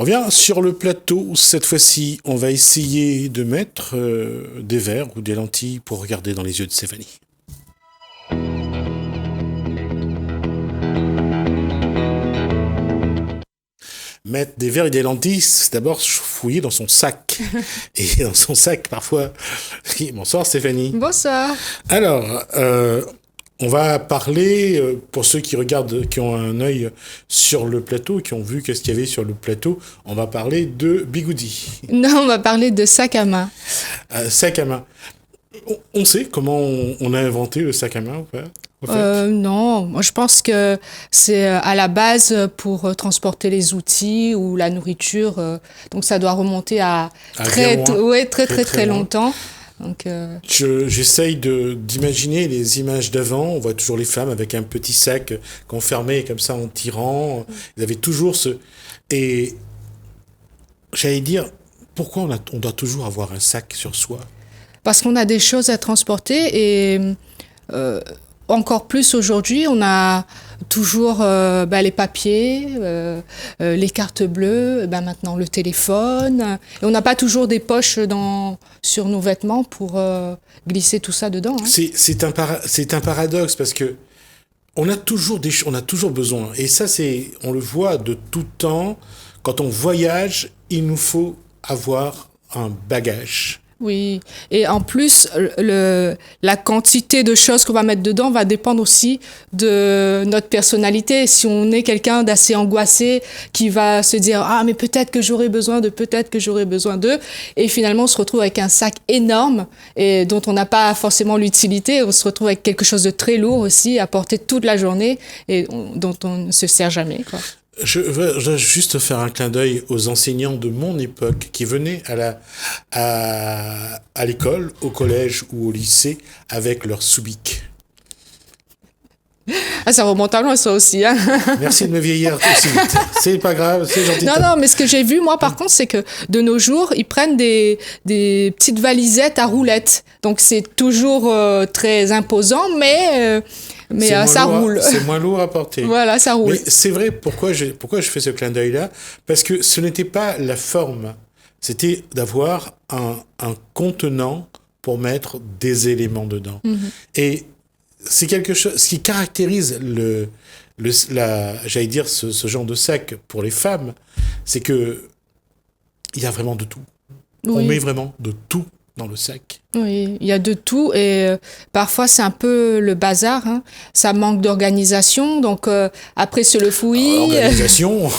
On revient sur le plateau. Cette fois-ci, on va essayer de mettre des verres ou des lentilles pour regarder dans les yeux de Stéphanie. Mettre des verres et des lentilles, c'est d'abord fouiller dans son sac. Et dans son sac, parfois... Bonsoir Stéphanie. Bonsoir. Alors, on va parler, pour ceux qui regardent, qui ont un œil sur le plateau, qui ont vu qu'est-ce qu'il y avait sur le plateau, on va parler de bigoudi. Non, on va parler de sac à main. Sac à main. On sait comment on a inventé le sac à main ou pas? Non, moi je pense que c'est à la base pour transporter les outils ou la nourriture. Donc ça doit remonter à très longtemps. Donc, J'essaye d'imaginer les images d'avant. On voit toujours les femmes avec un petit sac qu'on fermait comme ça en tirant. Ils avaient toujours ce... Et j'allais dire, pourquoi on doit toujours avoir un sac sur soi? Parce qu'on a des choses à transporter et encore plus aujourd'hui, on a toujours les papiers, les cartes bleues, maintenant le téléphone. Et on n'a pas toujours des poches sur nos vêtements pour glisser tout ça dedans. Hein. C'est un paradoxe parce que on a toujours besoin. Et ça, on le voit de tout temps. Quand on voyage, il nous faut avoir un bagage. Oui, et en plus, la quantité de choses qu'on va mettre dedans va dépendre aussi de notre personnalité. Si on est quelqu'un d'assez angoissé, qui va se dire « Ah, mais peut-être que j'aurai besoin de, et finalement on se retrouve avec un sac énorme et dont on n'a pas forcément l'utilité. On se retrouve avec quelque chose de très lourd aussi à porter toute la journée et dont on ne se sert jamais, quoi. Je veux juste faire un clin d'œil aux enseignants de mon époque qui venaient à l'école, au collège ou au lycée avec leur soubic. Ah, ça remonte à loin, ça aussi. Hein. Merci de me vieillir aussi vite. C'est pas grave, c'est gentil. Non, mais ce que j'ai vu, moi, par contre, c'est que de nos jours, ils prennent des petites valisettes à roulettes. Donc, c'est toujours très imposant, mais ça roule. C'est moins lourd à porter. Voilà, ça roule. Mais c'est vrai, pourquoi je fais ce clin d'œil-là? Parce que ce n'était pas la forme, c'était d'avoir un contenant pour mettre des éléments dedans. Mm-hmm. Et c'est quelque chose, ce qui caractérise j'allais dire, ce genre de sac pour les femmes, c'est que il y a vraiment de tout. Oui. On met vraiment de tout dans le sac. Oui, il y a de tout et parfois c'est un peu le bazar, hein. Ça manque d'organisation, donc après c'est le fouillis. Organisation,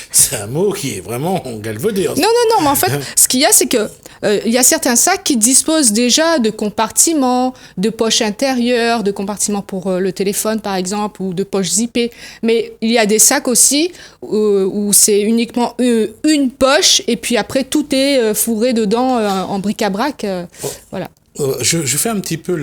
c'est un mot qui est vraiment galvaudé. Non, mais en fait, ce qu'il y a, c'est que il y a certains sacs qui disposent déjà de compartiments, de poches intérieures, de compartiments pour le téléphone par exemple, ou de poches zippées. Mais il y a des sacs aussi où c'est uniquement une poche et puis après tout est fourré dedans en bric-à-brac. Voilà. Je fais un petit peu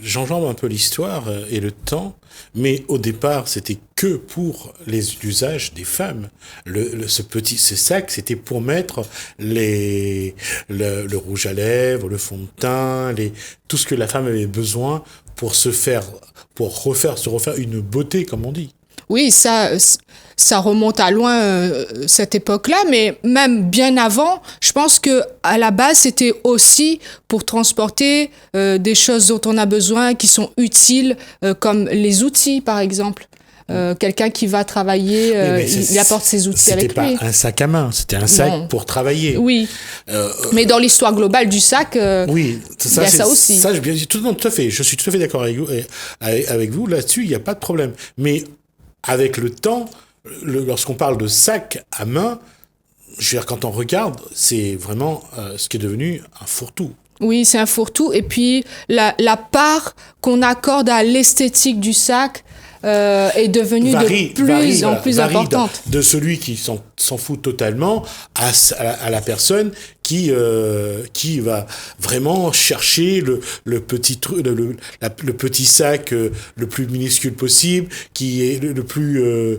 j'enjambe un peu l'histoire et le temps, mais au départ, c'était que pour l'usage des femmes. Ce sac, c'était pour mettre le rouge à lèvres, le fond de teint, tout ce que la femme avait besoin pour se refaire une beauté, comme on dit. Oui, ça remonte à loin cette époque-là, mais même bien avant, je pense que à la base c'était aussi pour transporter des choses dont on a besoin, qui sont utiles, comme les outils par exemple. Quelqu'un qui va travailler, il apporte ses outils avec lui. C'était pas un sac à main, c'était un sac pour travailler. Oui, mais dans l'histoire globale du sac, oui, il y a ça aussi. Ça, tout à fait. Je suis tout à fait d'accord avec vous là-dessus. Il n'y a pas de problème. Mais avec le temps, lorsqu'on parle de sac à main, je veux dire, quand on regarde, c'est vraiment ce qui est devenu un fourre-tout. Oui, c'est un fourre-tout. Et puis, la part qu'on accorde à l'esthétique du sac est devenue de plus en plus importante. De celui qui s'en fout totalement à la personne qui va vraiment chercher le petit sac le plus minuscule possible, qui est le plus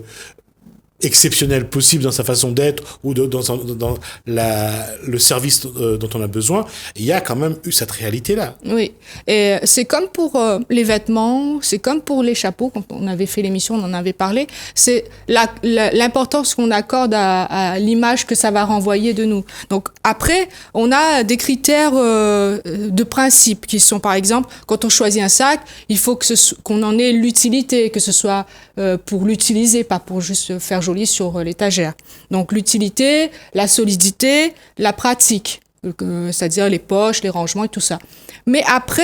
exceptionnel possible dans sa façon d'être ou dans le service dont on a besoin, il y a quand même eu cette réalité-là. Oui, et c'est comme pour les vêtements, c'est comme pour les chapeaux, quand on avait fait l'émission, on en avait parlé, c'est l'importance qu'on accorde à l'image que ça va renvoyer de nous. Donc après, on a des critères de principe qui sont, par exemple, quand on choisit un sac, il faut qu'on en ait l'utilité, que ce soit pour l'utiliser, pas pour juste faire joli sur l'étagère. Donc l'utilité, la solidité, la pratique, c'est-à-dire les poches, les rangements et tout ça. Mais après,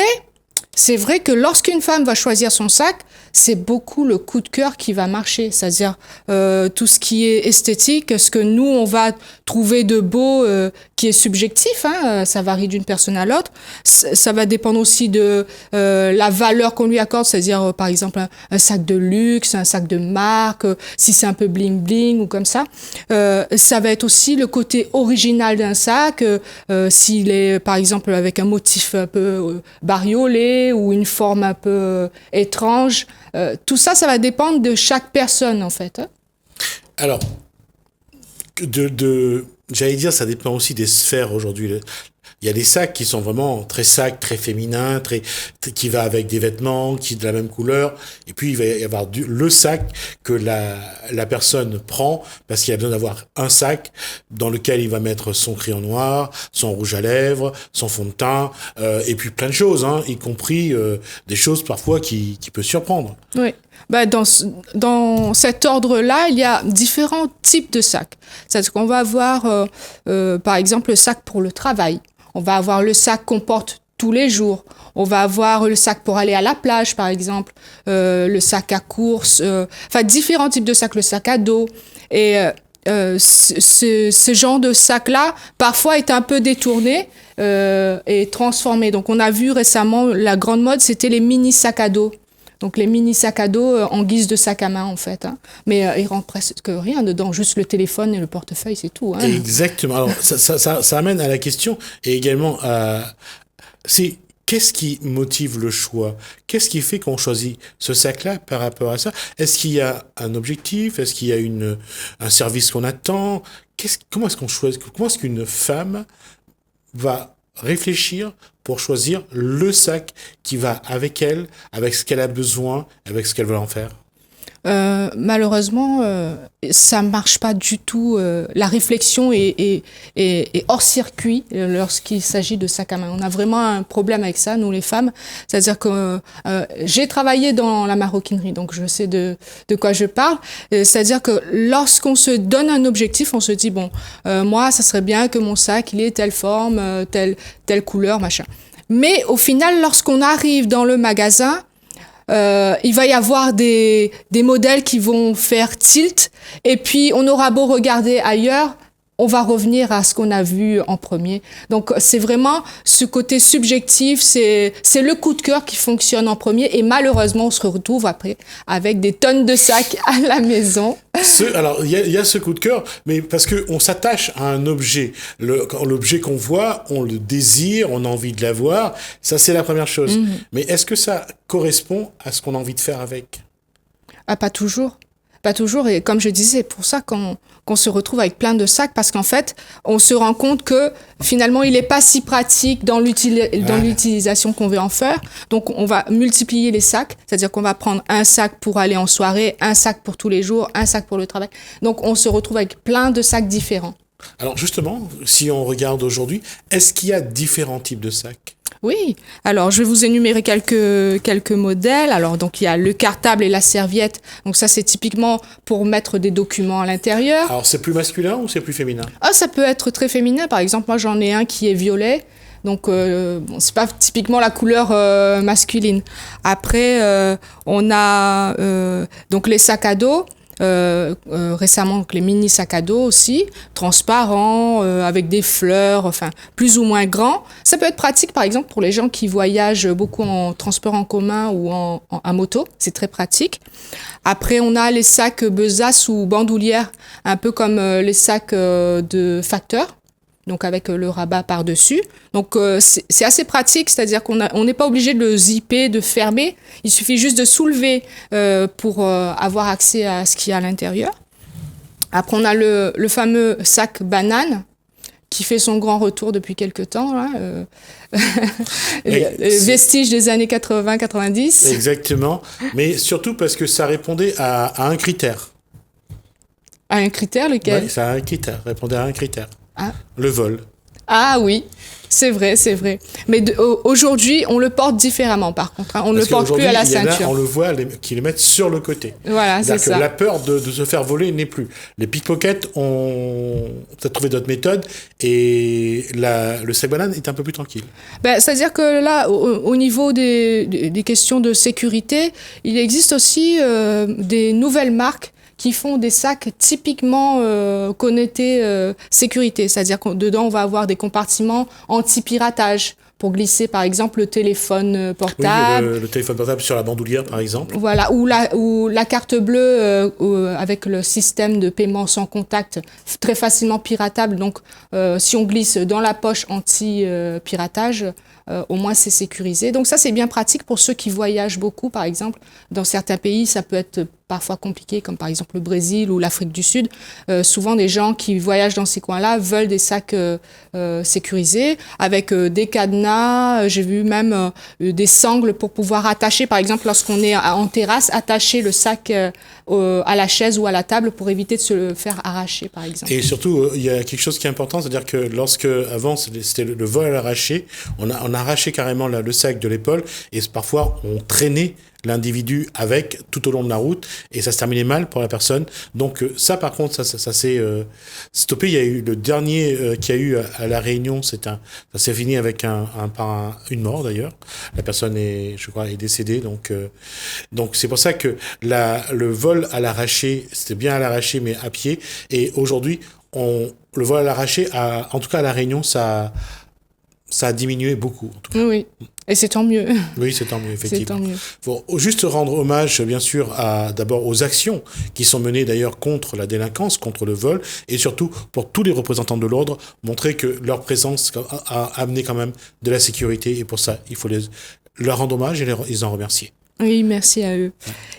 c'est vrai que lorsqu'une femme va choisir son sac, c'est beaucoup le coup de cœur qui va marcher, c'est-à-dire tout ce qui est esthétique, ce que nous, on va trouver de beau, qui est subjectif, hein, ça varie d'une personne à l'autre. Ça va dépendre aussi de la valeur qu'on lui accorde, c'est-à-dire par exemple un sac de luxe, un sac de marque, si c'est un peu bling-bling ou comme ça. Ça va être aussi le côté original d'un sac, s'il est par exemple avec un motif un peu bariolé ou une forme un peu étrange. Tout ça, ça va dépendre de chaque personne, en fait. Alors, j'allais dire, ça dépend aussi des sphères aujourd'hui. Il y a des sacs qui sont vraiment très sacs, très féminins, qui va avec des vêtements, qui est de la même couleur. Et puis, il va y avoir le sac que la personne prend parce qu'il a besoin d'avoir un sac dans lequel il va mettre son crayon noir, son rouge à lèvres, son fond de teint, et puis plein de choses, hein, y compris des choses parfois qui peuvent surprendre. Oui. Bah, dans cet ordre-là, il y a différents types de sacs. C'est-à-dire qu'on va avoir, par exemple, le sac pour le travail. On va avoir le sac qu'on porte tous les jours. On va avoir le sac pour aller à la plage, par exemple, le sac à course, enfin différents types de sacs, le sac à dos. Et ce genre de sac-là, parfois, est un peu détourné et transformé. Donc, on a vu récemment, la grande mode, c'était les mini sacs à dos. Donc les mini sacs à dos en guise de sac à main en fait. Hein. Mais il rentre presque rien dedans, juste le téléphone et le portefeuille, c'est tout. Hein. Exactement. Alors ça amène à la question et également c'est qu'est-ce qui motive le choix? Qu'est-ce qui fait qu'on choisit ce sac-là par rapport à ça? Est-ce qu'il y a un objectif? Est-ce qu'il y a un service qu'on attend? Comment est-ce qu'on choisit? Comment est-ce qu'une femme va réfléchir pour choisir le sac qui va avec elle, avec ce qu'elle a besoin, avec ce qu'elle veut en faire? Malheureusement, ça marche pas du tout. La réflexion est hors circuit lorsqu'il s'agit de sac à main. On a vraiment un problème avec ça, nous les femmes. C'est-à-dire que j'ai travaillé dans la maroquinerie, donc je sais de quoi je parle. C'est-à-dire que lorsqu'on se donne un objectif, on se dit bon, moi, ça serait bien que mon sac il ait telle forme, telle couleur, machin. Mais au final, lorsqu'on arrive dans le magasin, il va y avoir des modèles qui vont faire tilt et puis on aura beau regarder ailleurs, on va revenir à ce qu'on a vu en premier. Donc c'est vraiment ce côté subjectif, c'est le coup de cœur qui fonctionne en premier et malheureusement on se retrouve après avec des tonnes de sacs à la maison. Alors il y a ce coup de cœur, mais parce que on s'attache à un objet. L'objet qu'on voit, on le désire, on a envie de l'avoir. Ça c'est la première chose. Mm-hmm. Mais est-ce que ça correspond à ce qu'on a envie de faire avec? Ah, pas toujours. Pas toujours, et comme je disais, c'est pour ça qu'on se retrouve avec plein de sacs, parce qu'en fait, on se rend compte que finalement, il n'est pas si pratique dans l'utilisation qu'on veut en faire. Donc, on va multiplier les sacs, c'est-à-dire qu'on va prendre un sac pour aller en soirée, un sac pour tous les jours, un sac pour le travail. Donc, on se retrouve avec plein de sacs différents. Alors justement, si on regarde aujourd'hui, est-ce qu'il y a différents types de sacs ? Oui, alors je vais vous énumérer quelques modèles. Alors donc il y a le cartable et la serviette. Donc ça c'est typiquement pour mettre des documents à l'intérieur. Alors c'est plus masculin ou c'est plus féminin ? Ah, ça peut être très féminin. Par exemple, moi j'en ai un qui est violet. Donc bon, c'est pas typiquement la couleur masculine. Après on a donc les sacs à dos. Récemment donc les mini sacs à dos aussi, transparents, avec des fleurs, enfin plus ou moins grands. Ça peut être pratique par exemple pour les gens qui voyagent beaucoup en transport en commun ou à moto, c'est très pratique. Après on a les sacs besace ou bandoulière, un peu comme les sacs de facteur. Donc avec le rabat par-dessus. Donc c'est assez pratique, c'est-à-dire qu'on n'est pas obligé de le zipper, de fermer. Il suffit juste de soulever pour avoir accès à ce qu'il y a à l'intérieur. Après, on a le fameux sac banane qui fait son grand retour depuis quelques temps, là, vestige des années 80-90. Exactement, mais surtout parce que ça répondait à un critère. À un critère, lequel? Oui, ça a un critère, répondait à un critère. Ah. Le vol. Ah oui, c'est vrai, c'est vrai. Mais aujourd'hui, on le porte différemment, par contre. Hein. On ne le porte plus à la ceinture. On le voit qu'ils le mettent sur le côté. Voilà, c'est ça. La peur de se faire voler n'est plus. Les pickpockets ont peut-être trouvé d'autres méthodes et le sac banane est un peu plus tranquille. Ben, c'est-à-dire que là, au niveau des questions de sécurité, il existe aussi des nouvelles marques qui font des sacs typiquement connectés sécurité. C'est-à-dire que dedans, on va avoir des compartiments anti-piratage pour glisser, par exemple, le téléphone portable. Oui, le téléphone portable sur la bandoulière, par exemple. Voilà, ou la carte bleue avec le système de paiement sans contact, très facilement piratable. Donc, si on glisse dans la poche anti-piratage, au moins c'est sécurisé. Donc ça, c'est bien pratique pour ceux qui voyagent beaucoup, par exemple. Dans certains pays, ça peut être parfois compliqué, comme par exemple le Brésil ou l'Afrique du Sud. Souvent, des gens qui voyagent dans ces coins-là veulent des sacs sécurisés, avec des cadenas. J'ai vu même des sangles pour pouvoir attacher, par exemple, lorsqu'on est en terrasse, attacher le sac à la chaise ou à la table pour éviter de se le faire arracher, par exemple. Et surtout, il y a quelque chose qui est important, c'est-à-dire que avant c'était le vol à l'arraché, on arrachait carrément le sac de l'épaule et parfois on traînait l'individu avec tout au long de la route et ça se terminait mal pour la personne. Donc ça par contre ça s'est stoppé. Il y a eu le dernier qu'il y a eu à La Réunion, ça s'est fini avec une mort d'ailleurs. La personne je crois est décédée, donc c'est pour ça que le vol à l'arraché, c'était bien à l'arraché mais à pied, et aujourd'hui le vol à l'arraché en tout cas à La Réunion ça a diminué beaucoup, en tout cas. Oui, et c'est tant mieux. Oui, c'est tant mieux, effectivement. C'est tant mieux. Faut juste rendre hommage, bien sûr, d'abord aux actions qui sont menées d'ailleurs contre la délinquance, contre le vol, et surtout pour tous les représentants de l'ordre, montrer que leur présence a amené quand même de la sécurité, et pour ça, il faut leur rendre hommage et les en remercier. Oui, merci à eux.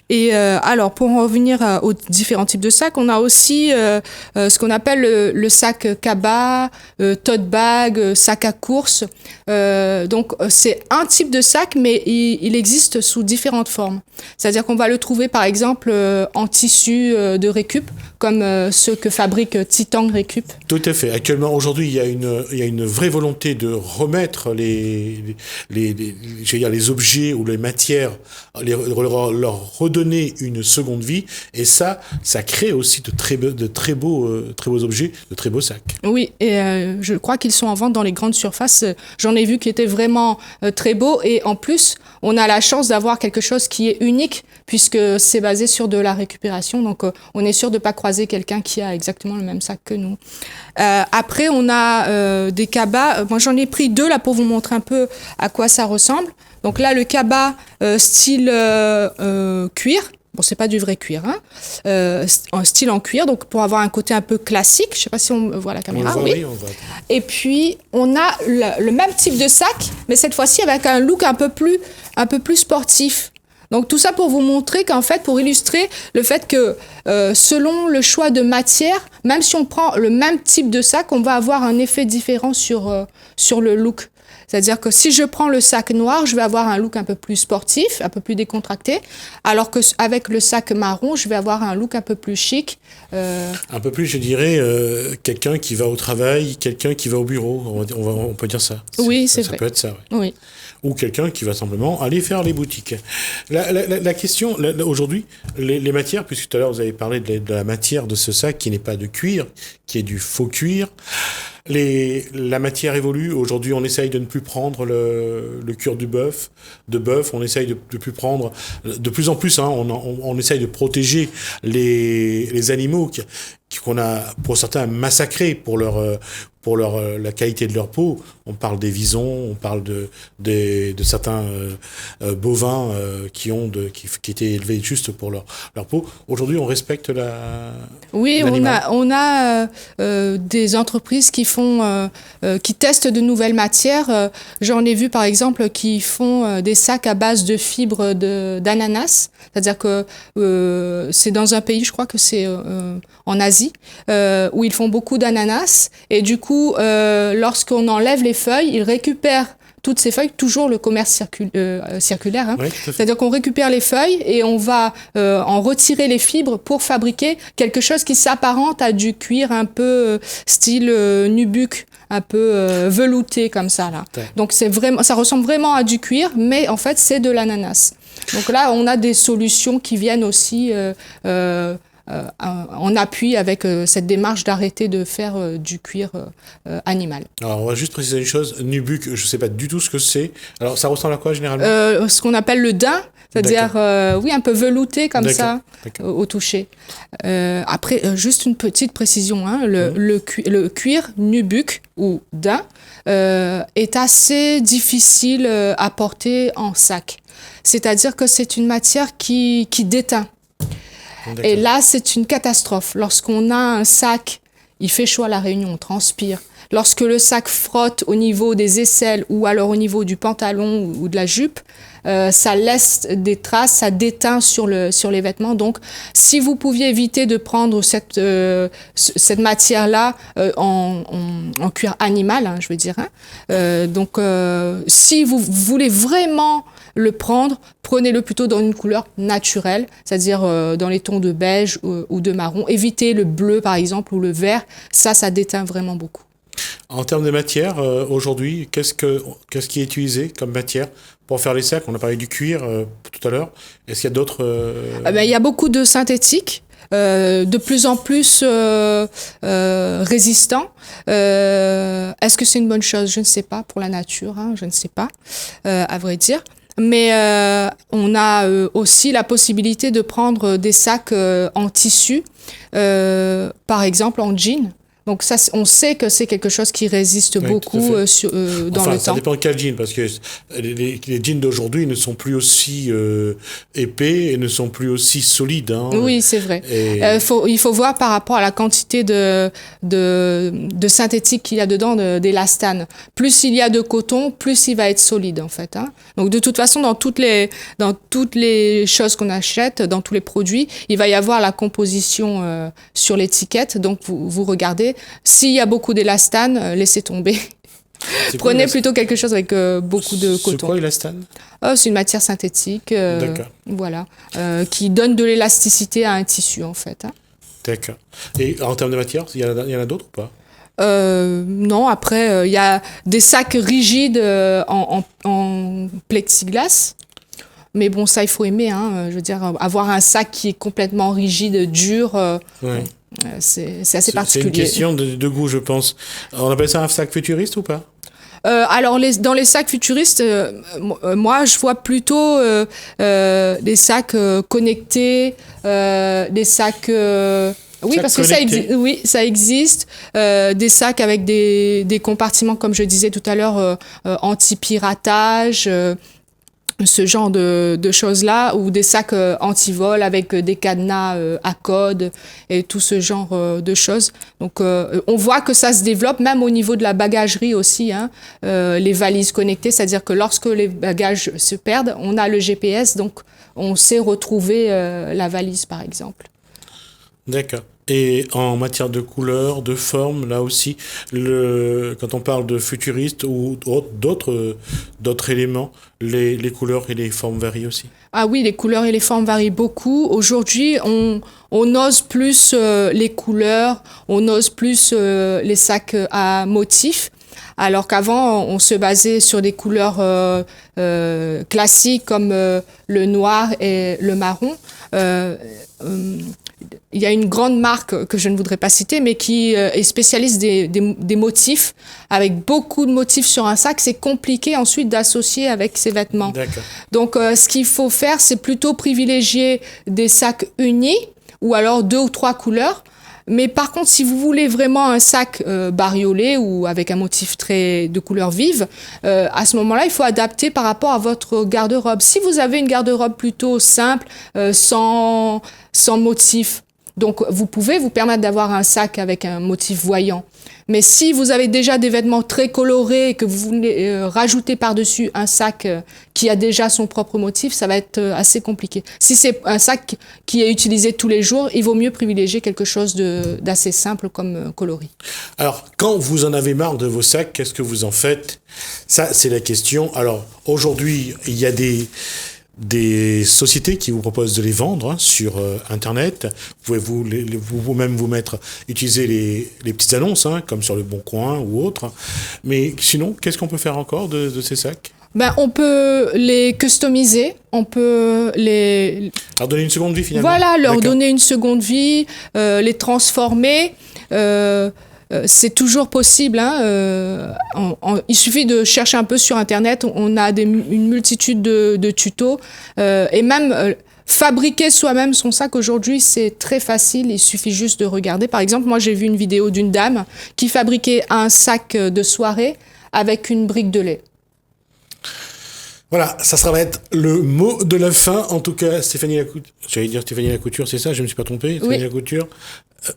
Et alors, pour en revenir aux différents types de sacs, on a aussi ce qu'on appelle le sac cabas, tote bag, sac à course. Donc, c'est un type de sac, mais il existe sous différentes formes. C'est-à-dire qu'on va le trouver, par exemple, en tissu de récup, comme ceux que fabrique Titan Récup. Tout à fait. Actuellement, aujourd'hui, il y a une vraie volonté de remettre les objets ou les matières, leur redonner une seconde vie, et ça crée aussi de très beaux objets, de très beaux sacs. Oui, et je crois qu'ils sont en vente dans les grandes surfaces. J'en ai vu qui étaient vraiment très beaux, et en plus, on a la chance d'avoir quelque chose qui est unique, puisque c'est basé sur de la récupération, donc on est sûr de ne pas croiser quelqu'un qui a exactement le même sac que nous. Après, on a des cabas. Moi, j'en ai pris 2 là pour vous montrer un peu à quoi ça ressemble. Donc là, le cabas style cuir. Bon, c'est pas du vrai cuir, hein. Un style en cuir, donc pour avoir un côté un peu classique. Je sais pas si on voit la caméra. Oui, on voit. Et puis, on a le même type de sac, mais cette fois-ci avec un look un peu plus sportif. Donc tout ça pour vous montrer qu'en fait, pour illustrer le fait que selon le choix de matière, même si on prend le même type de sac, on va avoir un effet différent sur le look. C'est-à-dire que si je prends le sac noir, je vais avoir un look un peu plus sportif, un peu plus décontracté, alors qu'avec le sac marron, je vais avoir un look un peu plus chic. Un peu plus, je dirais, quelqu'un qui va au travail, quelqu'un qui va au bureau, on peut dire ça. Oui, c'est vrai. Ça peut être ça, oui. Oui. Ou quelqu'un qui va simplement aller faire les boutiques. La question, aujourd'hui, les matières, puisque tout à l'heure vous avez parlé de la matière de ce sac qui n'est pas de cuir, qui est du faux cuir. La matière évolue. Aujourd'hui, on essaye de ne plus prendre le cuir de bœuf. On essaye de plus prendre, de plus en plus, hein, on essaye de protéger les animaux qu'on a, pour certains, massacrés pour la qualité de leur peau. on parle des visons, on parle de certains bovins qui étaient élevés juste pour leur peau. Aujourd'hui, on respecte Oui, on a des entreprises qui testent de nouvelles matières. J'en ai vu par exemple qui font des sacs à base de fibres d'ananas. C'est-à-dire que c'est dans un pays, je crois que c'est en Asie, où ils font beaucoup d'ananas. Et du coup, lorsqu'on enlève les feuilles, ils récupèrent toutes ces feuilles, toujours le commerce circulaire. Hein. Oui, c'est-à-dire qu'on récupère les feuilles et on va en retirer les fibres pour fabriquer quelque chose qui s'apparente à du cuir un peu style nubuck, un peu velouté comme ça là. Ouais. Donc ça ressemble vraiment à du cuir, mais en fait c'est de l'ananas. Donc là, on a des solutions qui viennent aussi en appui avec cette démarche d'arrêter de faire du cuir animal. Alors, on va juste préciser une chose. Nubuck, je ne sais pas du tout ce que c'est. Alors, ça ressemble à quoi, généralement ? Ce qu'on appelle le daim, c'est-à-dire, oui, un peu velouté comme ça, au toucher. Après, juste une petite précision, hein, le cuir nubuck ou daim est assez difficile à porter en sac. C'est-à-dire que c'est une matière qui déteint. D'accord. Et là, c'est une catastrophe. Lorsqu'on a un sac, il fait chaud à La Réunion, on transpire. Lorsque le sac frotte au niveau des aisselles ou alors au niveau du pantalon ou de la jupe, ça laisse des traces, ça déteint sur les vêtements. Donc, si vous pouviez éviter de prendre cette matière-là en cuir animal, hein, je veux dire. Hein, donc, si vous voulez vraiment le prendre, prenez-le plutôt dans une couleur naturelle, c'est-à-dire dans les tons de beige ou de marron. Évitez le bleu, par exemple, ou le vert. Ça déteint vraiment beaucoup. En termes de matière, aujourd'hui, qu'est-ce qui est utilisé comme matière pour faire les sacs ? On a parlé du cuir tout à l'heure. Est-ce qu'il y a d'autres il y a beaucoup de synthétiques. De plus en plus résistants. Est-ce que c'est une bonne chose ? Je ne sais pas. Pour la nature, hein, je ne sais pas, à vrai dire. Mais on a aussi la possibilité de prendre des sacs en tissu, par exemple en jean. Donc ça, on sait que c'est quelque chose qui résiste beaucoup dans le temps. Ça dépend de quel jean, parce que les jeans d'aujourd'hui ne sont plus aussi épais et ne sont plus aussi solides. Hein. Oui, c'est vrai. Il faut voir par rapport à la quantité de synthétique qu'il y a dedans, d'élastane. Plus il y a de coton, plus il va être solide en fait. Hein. Donc de toute façon, dans toutes les choses qu'on achète, dans tous les produits, il va y avoir la composition sur l'étiquette. Donc vous regardez. S'il y a beaucoup d'élastane, laissez tomber. Prenez plutôt quelque chose avec beaucoup de coton. C'est quoi l'élastane ? C'est une matière synthétique, voilà, qui donne de l'élasticité à un tissu en fait. Hein. D'accord. Et en termes de matière, il y en a d'autres ou pas ? Non, après, il y a des sacs rigides en plexiglas. Mais bon, ça, il faut aimer. Hein, je veux dire, avoir un sac qui est complètement rigide, dur... Ouais. C'est assez particulier. C'est une question de goût, je pense. On appelle ça un sac futuriste ou pas ? Alors, dans les sacs futuristes, moi, je vois plutôt des sacs connectés, des sacs... oui, parce que ça existe. Des sacs avec des compartiments, comme je disais tout à l'heure, anti-piratage... ce genre de choses-là, ou des sacs anti-vol avec des cadenas à code et tout ce genre de choses. Donc, on voit que ça se développe même au niveau de la bagagerie aussi, hein, les valises connectées, c'est-à-dire que lorsque les bagages se perdent, on a le GPS, donc on sait retrouver la valise, par exemple. D'accord. Et en matière de couleur, de forme, là aussi, quand on parle de futuriste ou d'autres éléments, les couleurs et les formes varient aussi. Ah oui, les couleurs et les formes varient beaucoup. Aujourd'hui, on ose plus les couleurs, on ose plus les sacs à motifs. Alors qu'avant, on se basait sur des couleurs classiques comme le noir et le marron. Il y a une grande marque que je ne voudrais pas citer, mais qui est spécialiste des motifs, avec beaucoup de motifs sur un sac. C'est compliqué ensuite d'associer avec ses vêtements. D'accord. Donc, ce qu'il faut faire, c'est plutôt privilégier des sacs unis, ou alors 2 ou 3 couleurs, Mais par contre, si vous voulez vraiment un sac bariolé ou avec un motif de couleur vive, à ce moment-là, il faut adapter par rapport à votre garde-robe. Si vous avez une garde-robe plutôt simple, sans motif, donc vous pouvez vous permettre d'avoir un sac avec un motif voyant. Mais si vous avez déjà des vêtements très colorés et que vous voulez rajouter par-dessus un sac qui a déjà son propre motif, ça va être assez compliqué. Si c'est un sac qui est utilisé tous les jours, il vaut mieux privilégier quelque chose d'assez simple comme coloris. Alors, quand vous en avez marre de vos sacs, qu'est-ce que vous en faites? Ça, c'est la question. Alors, aujourd'hui, il y a des sociétés qui vous proposent de les vendre sur Internet. Vous pouvez vous-même utiliser les petites annonces, comme sur Le Bon Coin ou autre. Mais sinon, qu'est-ce qu'on peut faire encore de ces sacs? On peut les customiser, on peut leur donner une seconde vie finalement. Voilà, leur donner une seconde vie, les transformer. C'est toujours possible. Il suffit de chercher un peu sur Internet. On a une multitude de tutos. Et même fabriquer soi-même son sac aujourd'hui, c'est très facile. Il suffit juste de regarder. Par exemple, moi, j'ai vu une vidéo d'une dame qui fabriquait un sac de soirée avec une brique de lait. Voilà, ça va être le mot de la fin. En tout cas, Stéphanie Lacouture. J'allais dire Stéphanie Lacouture, c'est ça? Je ne me suis pas trompé. Stéphanie Lacouture.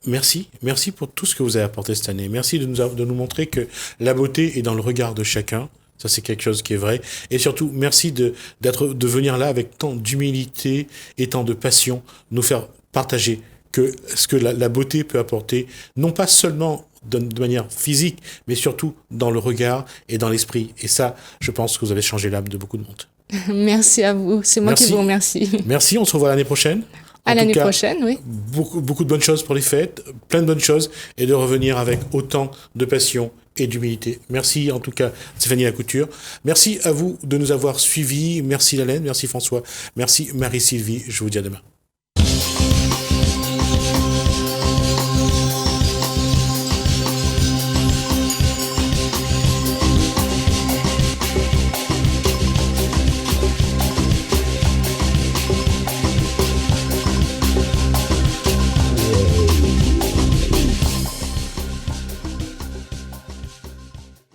Merci pour tout ce que vous avez apporté cette année. Merci de nous montrer que la beauté est dans le regard de chacun. Ça, c'est quelque chose qui est vrai. Et surtout, merci de venir là avec tant d'humilité et tant de passion, nous faire partager ce que la beauté peut apporter, non pas seulement de manière physique, mais surtout dans le regard et dans l'esprit. Et ça, je pense que vous allez changer l'âme de beaucoup de monde. Merci à vous. C'est moi qui vous remercie. Merci, on se revoit l'année prochaine. À l'année prochaine, oui. Beaucoup de bonnes choses pour les fêtes, plein de bonnes choses, et de revenir avec autant de passion et d'humilité. Merci en tout cas Stéphanie Lacouture. Merci à vous de nous avoir suivis. Merci Lalanne, merci François, merci Marie-Sylvie. Je vous dis à demain.